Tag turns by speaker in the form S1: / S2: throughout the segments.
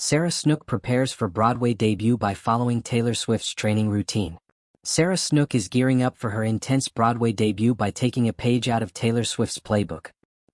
S1: Sarah Snook prepares for Broadway debut by following Taylor Swift's training routine. Sarah Snook is gearing up for her intense Broadway debut by taking a page out of Taylor Swift's playbook.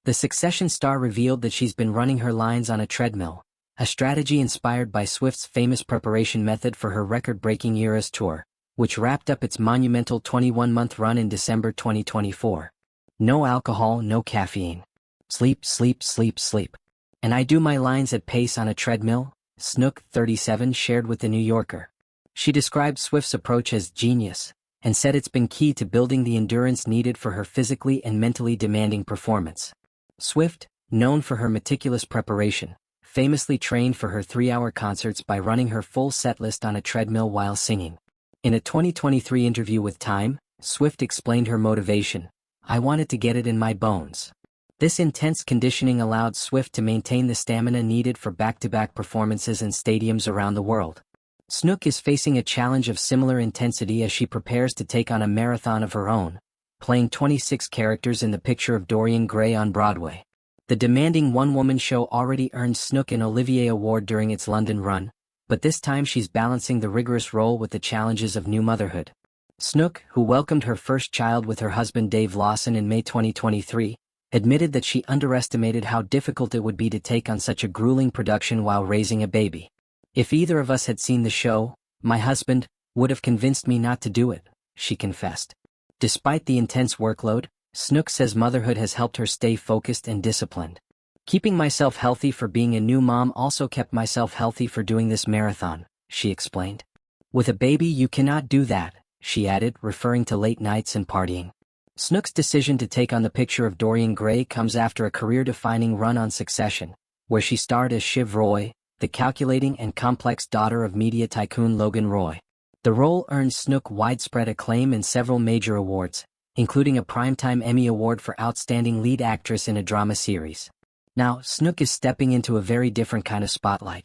S1: The Succession star revealed that she's been running her lines on a treadmill, a strategy inspired by Swift's famous preparation method for her record-breaking Eras tour, which wrapped up its monumental 21-month run in December 2024. No alcohol, no caffeine. Sleep, sleep, sleep, sleep. And I do my lines at pace on a treadmill, Snook, 37, shared with The New Yorker. She described Swift's approach as genius, and said it's been key to building the endurance needed for her physically and mentally demanding performance. Swift, known for her meticulous preparation, famously trained for her 3-hour concerts by running her full setlist on a treadmill while singing. In a 2023 interview with Time, Swift explained her motivation: "I wanted to get it in my bones." This intense conditioning allowed Swift to maintain the stamina needed for back-to-back performances in stadiums around the world. Snook is facing a challenge of similar intensity as she prepares to take on a marathon of her own, playing 26 characters in the Picture of Dorian Gray on Broadway. The demanding one-woman show already earned Snook an Olivier Award during its London run, but this time she's balancing the rigorous role with the challenges of new motherhood. Snook, who welcomed her first child with her husband Dave Lawson in May 2023, admitted that she underestimated how difficult it would be to take on such a grueling production while raising a baby. "If either of us had seen the show, my husband would have convinced me not to do it," she confessed. Despite the intense workload, Snook says motherhood has helped her stay focused and disciplined. "Keeping myself healthy for being a new mom also kept myself healthy for doing this marathon," she explained. "With a baby you cannot do that," she added, referring to late nights and partying. Snook's decision to take on the Picture of Dorian Gray comes after a career-defining run on Succession, where she starred as Shiv Roy, the calculating and complex daughter of media tycoon Logan Roy. The role earned Snook widespread acclaim and several major awards, including a Primetime Emmy Award for Outstanding Lead Actress in a Drama Series. Now, Snook is stepping into a very different kind of spotlight.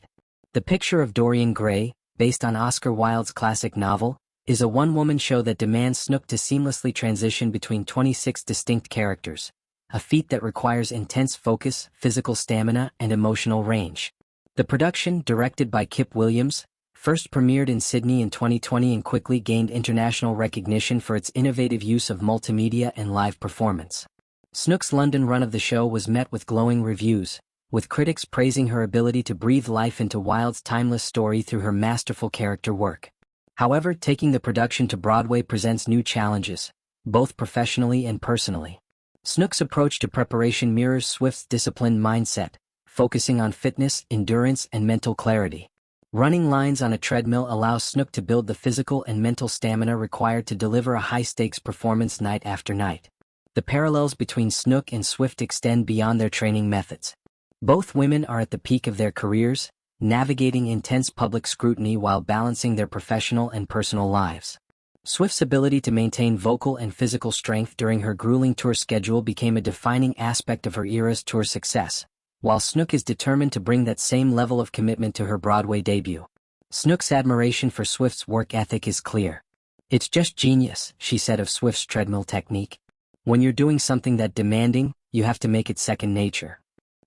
S1: The Picture of Dorian Gray, based on Oscar Wilde's classic novel, is a one-woman show that demands Snook to seamlessly transition between 26 distinct characters, a feat that requires intense focus, physical stamina, and emotional range. The production, directed by Kip Williams, first premiered in Sydney in 2020 and quickly gained international recognition for its innovative use of multimedia and live performance. Snook's London run of the show was met with glowing reviews, with critics praising her ability to breathe life into Wilde's timeless story through her masterful character work. However, taking the production to Broadway presents new challenges, both professionally and personally. Snook's approach to preparation mirrors Swift's disciplined mindset, focusing on fitness, endurance, and mental clarity. Running lines on a treadmill allows Snook to build the physical and mental stamina required to deliver a high-stakes performance night after night. The parallels between Snook and Swift extend beyond their training methods. Both women are at the peak of their careers, navigating intense public scrutiny while balancing their professional and personal lives. Swift's ability to maintain vocal and physical strength during her grueling tour schedule became a defining aspect of her Eras tour success, while Snook is determined to bring that same level of commitment to her Broadway debut. Snook's admiration for Swift's work ethic is clear. "It's just genius," she said of Swift's treadmill technique. "When you're doing something that demanding, you have to make it second nature."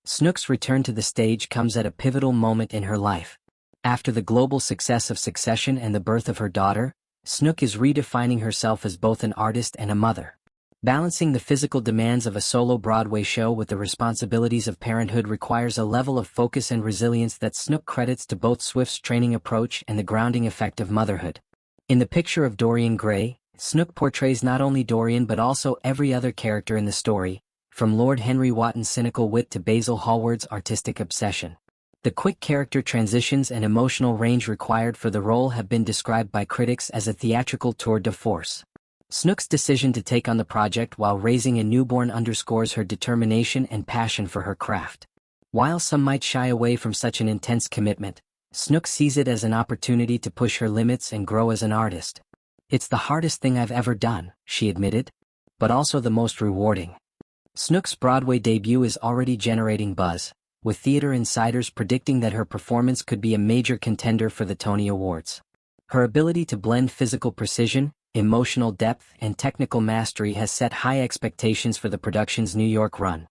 S1: Snook's return to the stage comes at a pivotal moment in her life. After the global success of Succession and the birth of her daughter, Snook is redefining herself as both an artist and a mother. Balancing the physical demands of a solo Broadway show with the responsibilities of parenthood requires a level of focus and resilience that Snook credits to both Swift's training approach and the grounding effect of motherhood. In the Picture of Dorian Gray, Snook portrays not only Dorian but also every other character in the story, from Lord Henry Wotton's cynical wit to Basil Hallward's artistic obsession. The quick character transitions and emotional range required for the role have been described by critics as a theatrical tour de force. Snook's decision to take on the project while raising a newborn underscores her determination and passion for her craft. While some might shy away from such an intense commitment, Snook sees it as an opportunity to push her limits and grow as an artist. "It's the hardest thing I've ever done," she admitted, "but also the most rewarding." Snook's Broadway debut is already generating buzz, with theater insiders predicting that her performance could be a major contender for the Tony Awards. Her ability to blend physical precision, emotional depth, and technical mastery has set high expectations for the production's New York run.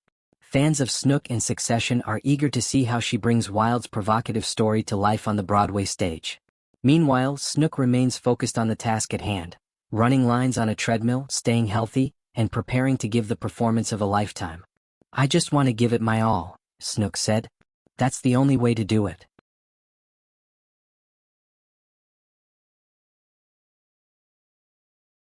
S1: Fans of Snook and Succession are eager to see how she brings Wilde's provocative story to life on the Broadway stage. Meanwhile, Snook remains focused on the task at hand, running lines on a treadmill, staying healthy, and preparing to give the performance of a lifetime. "I just want to give it my all," Snook said. "That's the only way to do it."